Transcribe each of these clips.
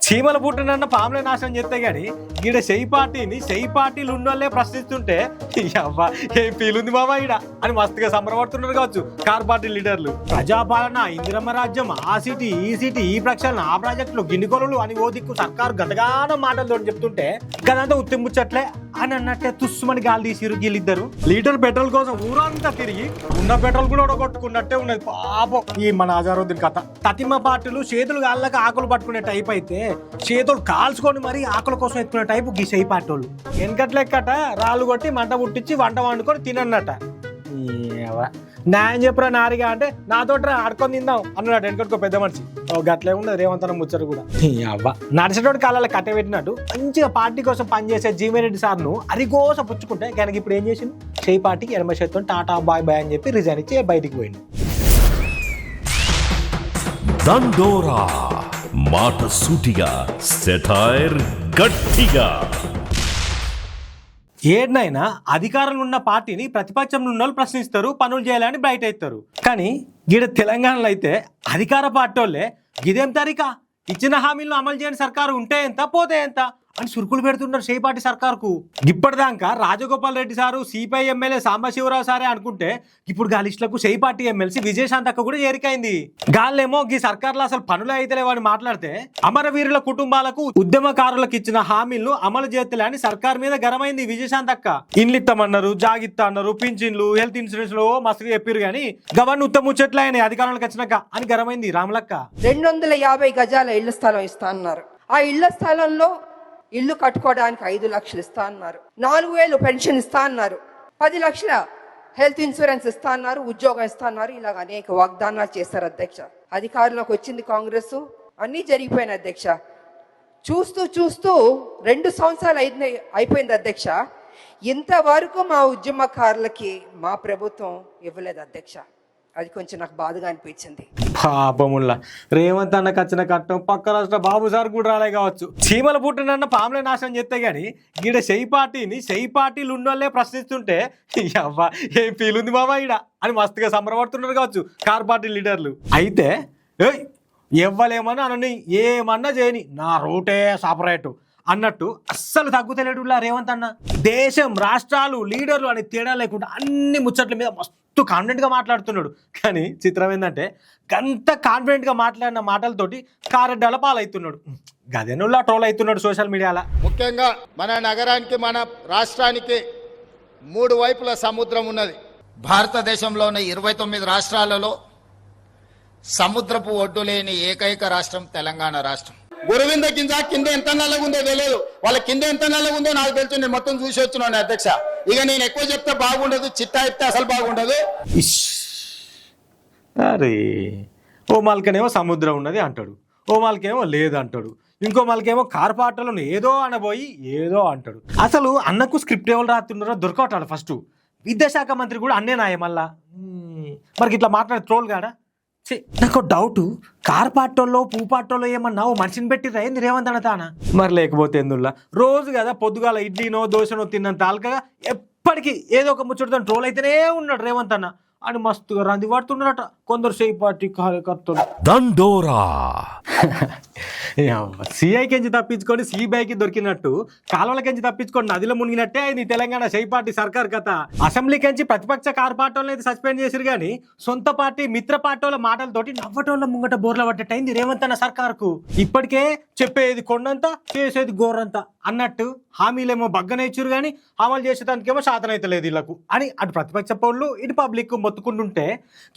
చీమల పుట్టినన్న పాములే నాశనం చేస్తే గాని ఈడ చెయ్యి పార్టీలు ఉన్నోళ్ళే ప్రశ్నిస్తుంటే అవ్వా ఏం ఫీల్ ఉంది బాబా ఈడ అని మస్తుగా సంబరపడుతున్నారు కావచ్చు కార్ పార్టీ లీడర్లు. ప్రజాపాలన, ఇందిరమ్మ రాజ్యం, ఆ సిటీ ఈ సిటీ, ఈ ప్రక్షాళన, ఆ ప్రాజెక్టులు, గిన్నికొలలు అని ఓ దిక్కు సర్కారు గతగానో మాటలతో చెప్తుంటే గదంతా ఉత్తిముచ్చట్లే అని అన్నట్టే తుస్సుమని గాలి తీసిరు వీళ్ళిద్దరు. లీటర్ పెట్రోల్ కోసం ఊరంతా తిరిగి ఉన్న పెట్రోల్ కూడా ఒడగొట్టుకున్నట్టే ఉన్నది పాపం ఈ మన అజారుద్దీన్ కథ. తతిమ పార్టీలు చేతులు గాళ్ళకి ఆకులు పట్టుకునే టైప్ అయితే చేతులు కాల్చుకొని మరి ఆకుల కోసం ఎత్తుకునే టైపు గీ చేయి పార్టీ వాళ్ళు. వెనకట్లెక్కట రాళ్ళు కొట్టి మంట పుట్టించి వంట వండుకొని తినన్నట. న్యాయం చెప్పరా నారిగా అంటే నాతోటి ఆడుకొని తిందాం అన్నాడు వెనకట్టుకో పెద్ద మనిషి. గట్లే ఉన్నది రేవంతన ముచ్చరు కూడా. అవ్వ నడిచేటోటి కాలాల కట్టబెట్టినట్టు మంచిగా పార్టీ కోసం పనిచేసే జీవన్ సార్ను అరిగోస పుచ్చుకుంటే కనుక ఇప్పుడు ఏం చేసింది, చేయి పార్టీకి ఎనభై శాతం టాటా బాయ్ బాయ్ అని చెప్పి రిజైన్ ఇచ్చి బయటికి పోయింది. దండోరా మాట సూటిగా, సెటైర్ గట్టిగా. ఏడ్నైనా అధికారంలో ఉన్న పార్టీని ప్రతిపక్షంలో ఉన్న వాళ్ళు ప్రశ్నిస్తారు, పనులు చేయాలని బయట అవుతారు. కానీ గీడ తెలంగాణలో అయితే అధికార పార్టీ వాళ్ళే ఇదేం తరికా, ఇచ్చిన హామీలను అమలు చేయని సర్కారు ఉంటే ఎంత పోతే ఎంత అని సురుకులు పెడుతున్నారు చేపాటి సర్కారుకు. ఇప్పటిదాకా Rajagopal Reddy sir, CPI MLA Sambasivarao సారే అనుకుంటే ఇప్పుడు గా లిస్టులకు చేపాటి ఎమ్మెల్సీ విజయశాంతక్క కూడా చేరికైంది. గాళ్ళేమో ఈ సర్కార్లో అసలు పనులు అయితేలేవని మాట్లాడితే అమరవీరుల కుటుంబాలకు, ఉద్యమకారులకు ఇచ్చిన హామీలను అమలు చేస్తలే అని సర్కార్ మీద గరమైంది విజయశాంతక్క. ఇండ్లు ఇస్తామన్నారు, జాగిత్తా అన్నారు, పింఛన్లు, హెల్త్ ఇన్సూరెన్స్ లో మస్తుగా చెప్పారు కానీ గవర్న ఉత్తముచ్చట్లే ఆయన అధికారంలోకి వచ్చినాక అని గరమైంది రామలక్క. 250 గజాల ఇళ్ల స్థలం ఇస్తా అన్నారు. ఆ ఇళ్ల స్థలంలో ఇల్లు కట్టుకోవడానికి 5 లక్షలు ఇస్తా అన్నారు. 4,000 పెన్షన్ ఇస్తా అన్నారు. 10 లక్షల హెల్త్ ఇన్సూరెన్స్ ఇస్తా అన్నారు. ఉద్యోగం ఇస్తా అన్నారు. ఇలాగ అనేక వాగ్దానాలు చేశారు అధ్యక్ష. అధికారంలోకి వచ్చింది కాంగ్రెస్, అన్నీ జరిగిపోయినాయి అధ్యక్ష. చూస్తూ చూస్తూ 2 సంవత్సరాలు అయిపోయింది అధ్యక్ష. ఇంతవరకు మా ఉద్యమకారులకి మా ప్రభుత్వం ఇవ్వలేదు అధ్యక్ష. అది కొంచెం నాకు బాధగా అనిపించింది. పాపముల్లా రేవంత్ అన్నకు వచ్చిన కట్టం పక్క రాష్ట్ర బాబు సార్ కూడా రాలే కావచ్చు. చీమల పుట్టినన్న పాములే నాశనం చేస్తే గాని ఈడ చెయ్యి పార్టీలు ఉన్నోళ్ళే ప్రశ్నిస్తుంటే అవ్వా ఏం ఫీల్ ఉంది బాబా ఈడ అని మస్తుగా సంబరపడుతున్నారు కావచ్చు కార్ పార్టీ లీడర్లు. అయితే ఎవ్వలేమన్నా అనని ఏమన్నా చేయని నా రూటే సపరేటు అన్నట్టు అస్సలు తగ్గుతలేడు రేవంత్ అన్న. దేశం, రాష్ట్రాలు, లీడర్లు అని తేడా లేకుండా అన్ని ముచ్చట్ల మీద మస్తు కాన్ఫిడెంట్గా మాట్లాడుతున్నాడు. కానీ చిత్రం ఏంటంటే గంత కాన్ఫిడెంట్గా మాట్లాడిన మాటలతోటి కారెడ్డాల పాలవుతున్నాడు. గదేనుల్లా ట్రోల్ అవుతున్నాడు సోషల్ మీడియాలో. ముఖ్యంగా మన నగరానికి, మన రాష్ట్రానికి 3 వైపుల సముద్రం ఉన్నది. భారతదేశంలో ఉన్న 29 రాష్ట్రాలలో సముద్రపు ఒడ్డు లేని ఏకైక రాష్ట్రం తెలంగాణ రాష్ట్రం. గురవింద కింద ఎంత నల్లగుందో తెలియదు, వాళ్ళ కింద ఎంత నల్లగుందో నాకు తెలుసు. నేను మొత్తం చూసి వచ్చినాను అధ్యక్ష. ఇక నేను ఎక్కువ చెప్తే బాగుండదు, చిట్టా చెప్తే అసలు బాగుండదు. అరే ఓ మాల్కనేమో సముద్రం ఉన్నది అంటాడు, ఓ మాల్కేమో లేదు అంటాడు, ఇంకో మాల్కేమో కార్పాటలో ఏదో అనబోయి ఏదో అంటాడు. అసలు అన్నకు స్క్రిప్ట్ ఎవరు రాస్తున్నారో దొరకటాడు. ఫస్ట్ విద్యాశాఖ మంత్రి కూడా అన్నే నాయ మళ్ళా. మరి ఇట్లా మాట్లాడే ట్రోల్ కాడా? నాకు డౌట్, కార్ పాటోల్లో పూ పాటోల్లో ఏమన్నా ఓ మనిషిని పెట్టిరా ఏంది రేవంత్ అన్న తానా? మరి లేకపోతే ఎందుల్లా రోజు కదా పొద్దుగాల ఇడ్లీనో దోశనో తిన్నంత అల్కగా ఎప్పటికీ ఏదో ఒక ముచ్చటతో ట్రోల్ అయితేనే ఉన్నాడు రేవంత్ అన్న అని మస్తుగా రంది పడుతున్నారట కొందరు చేయి పార్టీ కార్యకర్తలు. దండోరా సిఐకెంచి తప్పించుకొని సిబిఐకి దొరికినట్టు కాలువలకెంచి తప్పించుకొని నదిలో మునిగినట్టే అయింది తెలంగాణ చేయి పార్టీ సర్కార్ కథ. అసెంబ్లీకెంచి ప్రతిపక్ష కార్ పార్టీలను అయితే సస్పెండ్ చేసిరు కానీ సొంత పార్టీ మిత్ర పార్టీల మాటలతోటి నవ్వటోళ్ళ ముంగట బోర్ల పట్టేటైంది రేవంత్ అన్న సర్కార్కు. ఇప్పటికే చెప్పేది కొండంతా చేసేది గోరంతా అన్నట్టు హామీలేమో బగ్గనే ఇచ్చారు కానీ అమలు చేసేదానికేమో శాతనైతే లేదు వీళ్ళకు అని అటు ప్రతిపక్ష పౌరులు ఇటు పబ్లిక్ మొత్తుకుంటుంటే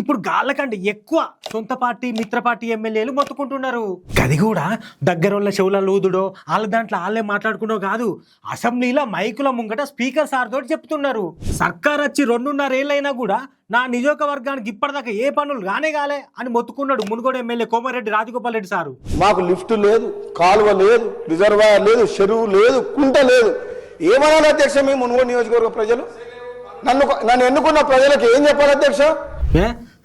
ఇప్పుడు గాళ్ళకంటే ఎక్కువ సొంత పార్టీ మిత్ర పార్టీ ఎమ్మెల్యేలు మొత్తుకుంటున్నారు. అది కూడా దగ్గరోళ్ళ చెవుల లూదుడో వాళ్ళ దాంట్లో వాళ్ళే మాట్లాడుకున్నో కాదు, అసెంబ్లీలో మైకుల ముంగట స్పీకర్ సార్ తోటి చెప్తున్నారు. సర్కార్ వచ్చి 2.5 ఏళ్ళైనా కూడా నా నియోజకవర్గానికి ఇప్పటిదాకా ఏ పనులు కాలే అని మొత్తుకున్నాడు మునుగోడు ఎమ్మెల్యే కోమరెడ్డి రాజగోపాల్ రెడ్డి సారు. మాకు లిఫ్ట్ లేదు, కాలువ లేదు, రిజర్వాయర్ లేదు, చెరువు లేదు, కుంట లేదు. ఏమన్నా అధ్యక్ష మీ మునుగోడు నియోజకవర్గ ప్రజలు? నన్ను ఎన్నుకున్న ప్రజలకు ఏం చెప్పాలి అధ్యక్ష?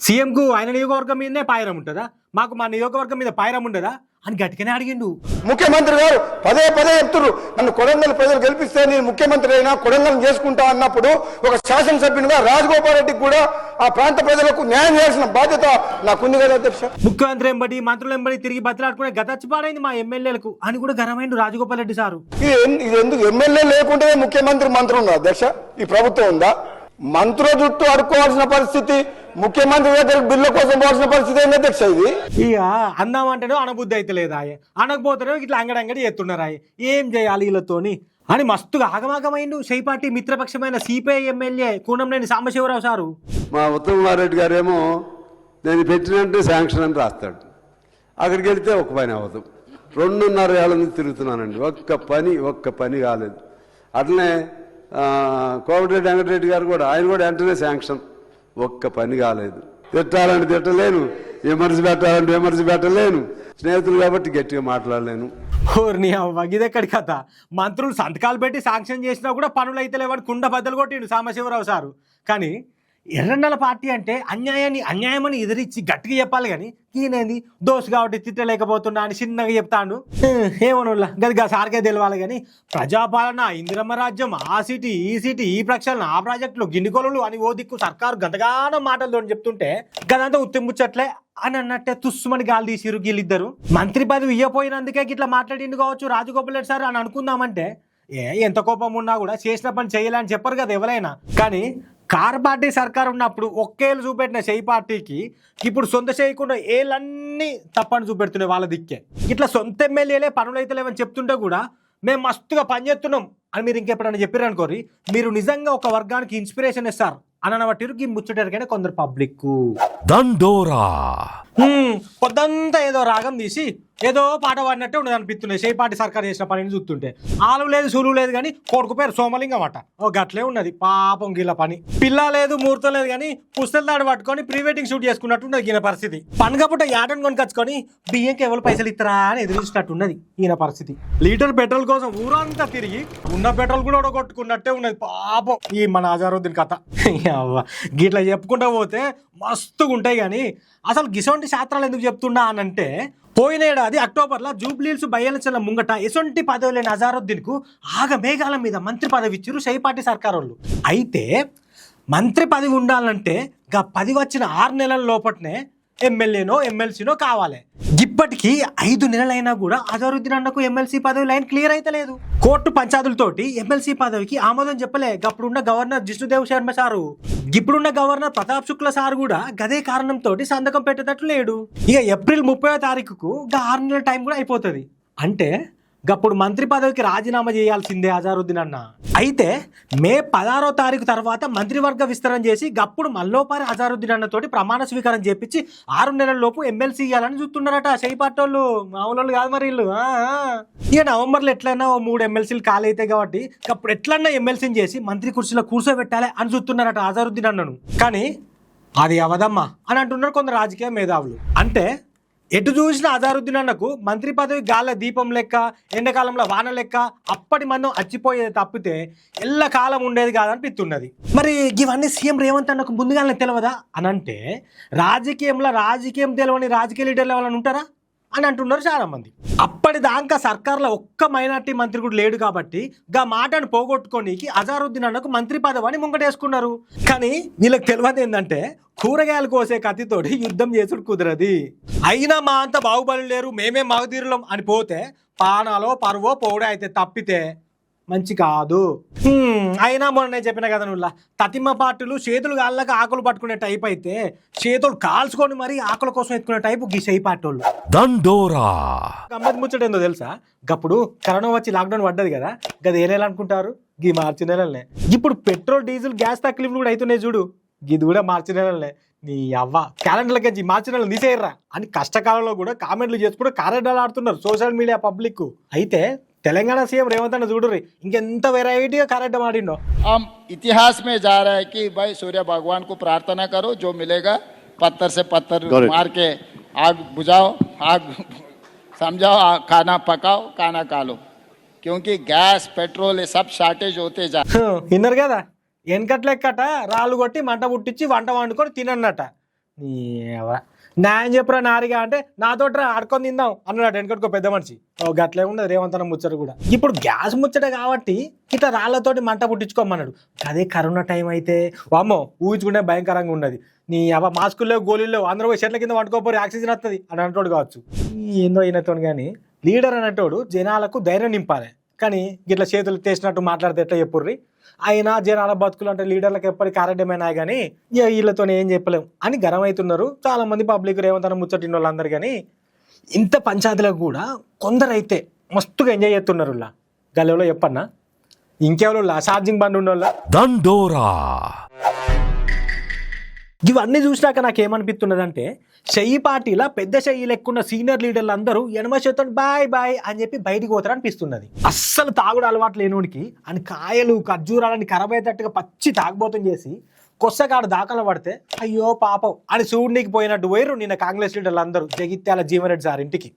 సీఎంకు ఆయన నియోజకవర్గం మీదనే పాయరం ఉంటుందా, మాకు మా నియోజకవర్గం మీద పాయరం ఉండదా అని గట్టిగానే అడిగిండు. ముఖ్యమంత్రి గారు పదే పదే చెప్తున్నారు, నన్ను కొడంగల్ ప్రజలు గెలిపిస్తే నేను ముఖ్యమంత్రి అయినా కొడంగల్ చేసుకుంటా అన్నప్పుడు ఒక శాసనసభ్యునిగా రాజగోపాల్ రెడ్డికి కూడా ఆ ప్రాంత ప్రజలకు న్యాయం చేయాల్సిన బాధ్యత నాకుంది కదా అధ్యక్ష. ముఖ్యమంత్రి ఎంబడి మంత్రులు ఎంబడి తిరిగి బతిలాడుకునే గతచ్చిపాడైంది మా ఎమ్మెల్యేలకు అని కూడా గరమైండు రాజగోపాల్ రెడ్డి సారు. ఇది ఎందుకు ఎమ్మెల్యే లేకుంటే ముఖ్యమంత్రి మంత్రి ఉందా అధ్యక్ష? ఈ ప్రభుత్వం ఉందా? మంత్రుల చుట్టూ అడుక్కోవాల్సిన పరిస్థితి, ముఖ్యమంత్రి దగ్గర బిల్లు కోసం పోవాల్సిన పరిస్థితి ఏంటి అధ్యక్ష? ఇది ఇక అందామంటేనో అనబుద్ధి అయితే లేదా, అనకపోతేనో ఇట్లా అంగడంగడి ఎత్తున్నారాయి, ఏం చేయాలి వీళ్ళతోని అని మస్తుగా ఆగమాగమైండు షై పార్టీ మిత్రపక్షమైన సిపిఐ ఎమ్మెల్యే కూనంనేని సాంబశివరావు సారు. మా ఉత్తమ్ కుమార్ రెడ్డి గారేమో నేను పెట్టినట్టే శాంక్షన్ అని రాస్తాడు, అక్కడికి వెళితే ఒక పని అవ్వదు. 2.5 ఏళ్ళ నుంచి తిరుగుతున్నానండి, ఒక్క పని కాలేదు. అట్లనే కోమటిరెడ్డి వెంకటరెడ్డి గారు కూడా, ఆయన కూడా వెంటనే శాంక్షన్, ఒక్క పని కాలేదు. తిట్టాలంటే తిట్టలేను, విమర్శ పెట్టాలంటే విమర్శ పెట్టలేను, స్నేహితులు కాబట్టి గట్టిగా మాట్లాడలేను. ఓర్ని అవ్వ ఇదెక్కడి కథ, మంత్రులు సంతకాలు పెట్టి శాంక్షన్ చేసినా కూడా పనులు అయితే లేవాడు కుండ బద్దలు కొట్టిండు సాంబశివరావు సారు. కానీ ఎర్రన్నల పార్టీ అంటే అన్యాయమని ఎదిరించి గట్టిగా చెప్పాలి, కానీ ఈయనేంది దోష కాబట్టి తిట్టలేకపోతున్నా అని చిన్నగా చెప్తాను. ఏమనోళ్ళ గదిగా సార్కే తెలవాలి, కానీ ప్రజాపాలన, ఇందిరమ్మ రాజ్యం, ఆ సిటీ ఈ సిటీ, ఈ ప్రక్షాళన ఆ ప్రాజెక్టులు, గిన్నికొలలు అని ఓ దిక్కు సర్కారు గతగానో మాటలతో చెప్తుంటే గదంతా ఉత్తిముచ్చట్లే అని అన్నట్టే తుస్సుమని గాలి తీసిరు వీళ్ళిద్దరు. మంత్రి పదవి ఇవ్వపోయినందుకే ఇట్లా మాట్లాడిండు కావచ్చు రాజగోపాల్ రెడ్డి సార్ అని అనుకుందామంటే, ఎంత కోపం ఉన్నా కూడా చేసిన పని చేయాలని చెప్పరు కదా ఎవరైనా. కానీ కార్ పార్టీ సర్కార్ ఉన్నప్పుడు ఒక్కేళ్ళు చూపెట్టిన షై పార్టీకి ఇప్పుడు సొంత చేయకుండా ఏళ్ళన్నీ తప్పని చూపెడుతున్నాయి వాళ్ళ దిక్కే. ఇట్లా సొంత ఎమ్మెల్యేలే పనులు అయితే లేవని చెప్తుంటే కూడా మేము మస్తుగా పనిచేస్తున్నాం అని మీరు ఇంకెప్పుడైనా చెప్పారు అనుకోరి, మీరు నిజంగా ఒక వర్గానికి ఇన్స్పిరేషన్ ఇస్తారు అని అనబట్టిరు ముచ్చటారు. కానీ కొందరు పబ్లిక్ దండోరా పొద్దంతా ఏదో రాగం తీసి ఏదో పాట పాడినట్టే ఉండదు అనిపిస్తున్నాయి షై పార్టీ సర్కార్ చేసిన పనిని చూస్తుంటే. ఆలు లేదు సూలు లేదు, కానీ కొడుకు పేరు సోమలింగం అట, ఓ గట్లే ఉన్నది పాపం గీల పని. పిల్ల లేదు ముహూర్తం లేదు, కానీ పుస్తల దాడి పట్టుకొని ప్రీ వెడ్డింగ్ షూట్ చేసుకున్నట్టు ఉన్నది ఈయన పరిస్థితి. పండుగ పుట్ట యాటను కొనుకొచ్చుకొని బియ్యంకి ఎవరు పైసలు ఇస్తారా అని ఎదురుస్తున్నట్టున్నది ఈయన పరిస్థితి. లీటర్ పెట్రోల్ కోసం ఊరంతా తిరిగి ఉన్న పెట్రోల్ కూడా కొట్టుకున్నట్టే ఉన్నది పాపం ఈ మన అజారుద్దీన్ కథ. గిట్లా చెప్పుకుంటా పోతే మస్తుగా ఉంటాయి. కానీ అసలు గిసొంటి శాస్త్రాలు ఎందుకు చెప్తున్నా అని అంటే, పోయిన ఏడాది అక్టోబర్లో జూబ్లీహిల్స్ బై ఎలక్షన్ల ముంగట ఎసొంటి పదవి లేని అజారుద్దీన్ కు ఆగ మేఘాల మీద మంత్రి పదవి ఇచ్చిరు షై పార్టీ సర్కార్ వాళ్ళు. అయితే మంత్రి పదవి ఉండాలంటే గా 10 వచ్చిన 6 నెలల లోపట్నే ఎమ్మెల్యేనో ఎమ్మెల్సీనో కావాలి. ఇప్పటికీ 5 నెలలైనా కూడా అజారుద్దీన్ అన్నకు ఎమ్మెల్సీ పదవి లైన్ క్లియర్ అయితే లేదు. కోర్టు పంచాదులతోటి ఎమ్మెల్సీ పదవికి ఆమోదం చెప్పలే అప్పుడున్న గవర్నర్ జిష్ణుదేవ్ శర్మ సారు. ఇప్పుడున్న గవర్నర్ ప్రతాప్ శుక్ల సార్ కూడా గదే కారణంతో సంతకం పెట్టేటట్లు లేడు. ఇక ఏప్రిల్ 30వ తారీఖుకు 6 నెలల టైం కూడా అయిపోతుంది. అంటే గప్పుడు మంత్రి పదవికి రాజీనామా చేయాల్సిందే అజారుద్దీన్ అన్న. అయితే మే 16వ తారీఖు తర్వాత మంత్రివర్గ విస్తరణ చేసి గప్పుడు మల్లోపారి అజారుద్దీన్ అన్నతోటి ప్రమాణ స్వీకారం చేపించి 6 నెలల లోపు ఎమ్మెల్సీ ఇవ్వాలని చూస్తున్నారట షై పార్టీ వాళ్ళు. మామూలు కాదు మరి వీళ్ళు. ఇక నవంబర్లో ఎట్లయినా 3 ఎమ్మెల్సీలు ఖాళీ అవుతాయి కాబట్టి అప్పుడు ఎట్లన్నా ఎమ్మెల్సీని చేసి మంత్రి కుర్చీలో కూర్చోబెట్టాలి అని చూస్తున్నారట అజారుద్దీన్ అన్నను. కానీ అది అవదమ్మా అని అంటున్నారు కొందరు రాజకీయ మేధావులు. అంటే ఎటు చూసిన అజారుద్దీన్ అన్నకు మంత్రి పదవి గాల దీపం లెక్క, ఎండాకాలంలో వాన లెక్క అప్పటి మందం అచ్చిపోయేది తప్పితే ఎల్ల కాలం ఉండేది కాదనిపిస్తున్నది. మరి ఇవన్నీ సీఎం రేవంత్ అన్నకు ముందుగానే తెలియదా అని అంటే, రాజకీయం తెలియని రాజకీయ లీడర్లు ఎవరైనా ఉంటారా అని అంటున్నారు చాలా మంది. అప్పటిదాకా సర్కార్లో ఒక్క మైనార్టీ మంత్రి కూడా లేడు కాబట్టి గా మాటను పోగొట్టుకోనికి అజారుద్దీన్ అన్నకు మంత్రి పదవి అని ముంగటేసుకున్నారు. కానీ వీళ్ళకి తెలియదు ఏంటంటే, కూరగాయలు కోసే కత్తితోటి యుద్ధం చేసుడు కుదరది. అయినా మా అంత బాహుబలి లేరు, మేమే మగధీరులం అని పోతే పానాలో పరువో పౌడే అయితే తప్పితే మంచి కాదు. అయినా మొన్న చెప్పిన కదా నువ్వు, తతిమ్మ పార్టీలు చేతులు కాళ్ళకి ఆకులు పట్టుకునే టైప్ అయితే చేతులు కాల్చుకొని మరి ఆకుల కోసం ఎత్తుకునే టైపు గీ షై పార్టీ వాళ్ళు. దండోరా గమ్మత్ ముచ్చట ఏందో తెలుసా, గప్పుడు కరోనా వచ్చి లాక్డౌన్ పడ్డది కదా, గది ఏ నెల అనుకుంటారు? గీ మార్చి నెలలనే. ఇప్పుడు పెట్రోల్ డీజిల్ గ్యాస్ తక్లీఫ్లు కూడా అవుతున్నాయి చూడు, గిది కూడా మార్చి నెలలనే. నీ అవ్వ క్యాలెండర్లకి మార్చి నెలలు తీసేయర్రా అని కష్టకాలంలో కూడా కామెంట్లు చేసుకుంటూ కారెడ్డాలు ఆడుతున్నారు సోషల్ మీడియా పబ్లిక్. అయితే తెలంగాణ సీఎం రేవంత్ అన్న చూడుర్రి ఇంకెంత వెరైటీగా కరెక్ట్ మాడిండో. हम इतिहास में जा रहा है कि भाई सूर्य भगवान को प्रार्थना करो, जो मिलेगा पत्थर से पत्थर मार के आग बुझाओ, आग समझाओ, खाना पकाओ, खाना खा लो, क्योंकि गैस पेट्रोल ये सब शॉर्टेज होते जा. విన్నారు కదా, వెనకట్లెక్కట రాళ్ళు కొట్టి మంట పుట్టించి వంట వండుకొని తినన్నట. న్యాయం చెప్పరా నారిగా అంటే నాతోటి ఆడుకొని తిందాం అన్నాడు వెనకటికో పెద్ద మనిషి. గట్లే ఉండదు రేవంత్ అన్న ముచ్చట కూడా. ఇప్పుడు గ్యాస్ ముచ్చట కాబట్టి ఇట్లా రాళ్లతోటి మంట పుట్టించుకోమన్నాడు. అదే కరోనా టైం అయితే వామ్మో ఊహించుకుంటే భయంకరంగా ఉన్నది. నీ మాస్కుల్లో గోళీల్లో అందరూ పోయి చెట్ల కింద వండుకోపోయి ఆక్సిజన్ వస్తుంది అని అంటోడు కావచ్చు. ఏందో అయినతో కానీ లీడర్ అనేటోడు జనాలకు ధైర్యం నింపాలి. కానీ ఇట్లా చేతులు తీసినట్టు మాట్లాడితే ఎట్లా చెప్పుర్రి. అయినా జనాల బతుకులు అంటే లీడర్లకు ఎప్పటికీ ఆరోగ్యమైనా కానీ వీళ్ళతో ఏం చెప్పలేము అని గరం అవుతున్నారు చాలా మంది పబ్లిక్ రేవంత్ అన్న ముచ్చటిన వాళ్ళందరూ. కానీ ఇంత పంచాయతీలకు కూడా కొందరు అయితే మస్తుగా ఎంజాయ్ చేస్తున్నారు. గల్లెవలో చెప్పన్నా ఇంకెవరు ఛార్జింగ్ బండి ఉన్న దండోరా. ఇవన్నీ చూసినాక నాకేమనిపిస్తున్నదంటే చెయ్యి పార్టీలా పెద్ద చెయ్యి లెక్కున్న సీనియర్ లీడర్లు అందరూ ఎనమ చేతో బాయ్ బాయ్ అని చెప్పి బయటికి పోతారు అనిపిస్తున్నది. అస్సలు తాగుడు అలవాటు లేనోడికి అని కాయలు ఖర్జూరాలని ఖరాబ్ అయ్యేటట్టుగా పచ్చి తాగుబోతం చేసి కొස්සకాడు దాఖలు పడితే అయ్యో పాపం అని చూడనీకి పోయినట్టు పోయారు నిన్న కాంగ్రెస్ లీడర్లు అందరూ జగిత్యాల జీవన్రెడ్డి సార్ ఇంటికి.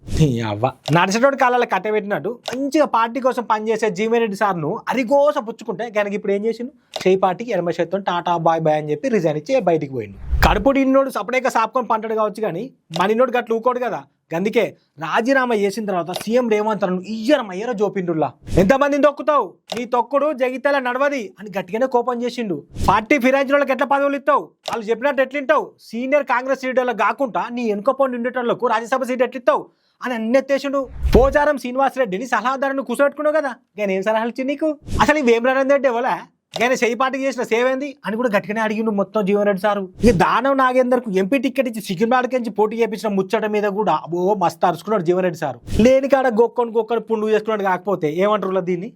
అవ్వ నడిచేటోడి కాలాల కట్టబెట్టినట్టు మంచిగా పార్టీ కోసం పనిచేసే జీవన్రెడ్డి సార్ను అరిగోస పుచ్చుకుంటే కనుక ఇప్పుడు ఏం చేసిండు చెయ్యి పార్టీకి ఎనమ చేతో టాటా బాయ్ బాయ్ అని చెప్పి రిజైన్ ఇచ్చి బయటికి పోయిండు. కడుపుడి ఇన్నోడు సపరేట్గా సాపుకొని పంటాడు కావచ్చు కానీ మనిన్నోడు గట్లు ఊకోడు కదా. అందుకే రాజీనామా చేసిన తర్వాత సీఎం రేవంత్ అన్నను ఇయ్యర జోపిండుల్లా. ఎంతమందిని తొక్కుతావు నీ తొక్కుడు జగిత్యాల నడవది అని గట్టిగానే కోపం చేసిండు. పార్టీ ఫిరాయించిన వాళ్ళకి ఎట్లా పదవులు ఇస్తావు వాళ్ళు చెప్పినట్టు ఎట్లింటావు సీనియర్ కాంగ్రెస్ లీడర్లకు కాకుండా నీ వెనుకపోండి ఉండేటోళ్లకు రాజ్యసభ సీట్ ఎట్లిస్తావు అని అన్నెత్తేసిండు. పోచారం శ్రీనివాసరెడ్డిని సలహాదారుని కూర్చోబెట్టుకున్నావు కదా నేను ఏం సలహాలు ఇచ్చి నీకు అసలు ఈ వేమరాజన్ రెడ్డి ఎవలా నేను చెయ్యి పార్టీకి చేసిన సేవ ఏంది అని కూడా గట్టిగానే అడిగిండు మొత్తం జీవన్రెడ్డి సారు. ఇక దానం నాగేందర్కు ఎంపీ టికెట్ ఇచ్చి సికింద్రాబాద్కి నుంచి పోటీ చేయించిన ముచ్చట మీద కూడా మస్తు అరుచుకున్నాడు జీవన్రెడ్డి సారు. లేని కాడ గొక్కొని పుండు చేసుకున్నాడు. కాకపోతే ఏమంటారు దీన్ని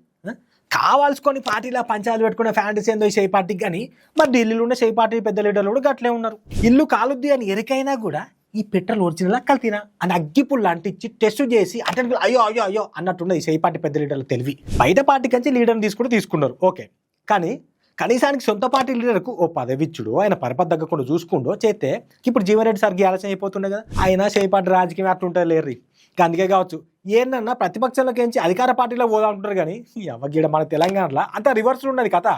కావాల్సుకొని పార్టీలో పంచాయతీలు పెట్టుకునే ఫ్యాంటసీ ఏందో ఈ చెయ్యి పార్టీకి. కానీ మరి ఢిల్లీలో ఉన్న చెయ్యి పార్టీ పెద్ద లీడర్లు కూడా గట్లే ఉన్నారు. ఇల్లు కాలుద్ది అని ఎరికైనా కూడా ఈ పెట్రోల్ ఒరిజినల్ కల్తీనా అని అగ్గిపుల్లు అంటించి టెస్ట్ చేసి అటెండ్ అయ్యో అయ్యో అయ్యో అన్నట్టున్నది ఈ చెయ్యి పార్టీ పెద్ద లీడర్లు తెలివి. బయట పార్టీ కంచి లీడర్ని తీసుకున్నారు ఓకే. కానీ కనీసానికి సొంత పార్టీ లీడర్కు ఓ పదవిచ్చుడు ఆయన పరపతి తగ్గకుండా చూసుకుంటూ చేస్తే ఇప్పుడు జీవన్రెడ్డి సార్కి ఆలోచన అయిపోతుండే కదా. ఆయన చేయి పార్టీ రాజకీయం అట్లుంటుంది లేర్రి. అందుకే కావచ్చు ఏంటన్నా ప్రతిపక్షంలోకి ఎంచి అధికార పార్టీలో పోదామంటారు. కానీ అవగీడ మన తెలంగాణలో అంత రివర్స్లో ఉన్నది కథ.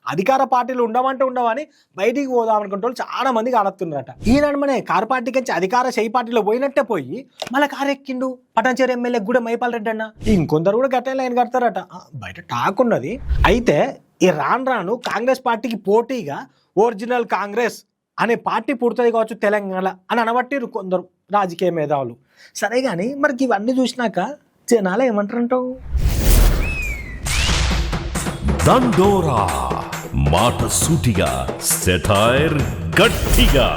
అధికార పార్టీలు ఉండవని బయటికి పోదాం అనుకుంటే చాలా మంది కానొస్తున్నారట. ఈనాడు మన కారు పార్టీకి వచ్చి అధికార చెయ్యి పార్టీలో పోయినట్టే పోయి మళ్ళీ కారు ఎక్కిండు పటాన్చేరు ఎమ్మెల్యే కూడా మైపాల్ రెడ్డి అన్న ఇంకొందరు కూడా గట్టే లైన్ కడతారట. బయట టాక్ ఉన్నది. అయితే ఈ రాను కాంగ్రెస్ పార్టీకి పోటీగా ఒరిజినల్ కాంగ్రెస్ అనే పార్టీ పుడుతుంది కావచ్చు తెలంగాణ అని అనబట్టిరు కొందరు రాజకీయ మేధావులు. సరే కానీ మనకి ఇవన్నీ చూసినాక జనాలు ఏమంటారంటావు. దండోరా మాట సూటిగా సెటైర్ గట్టిగా.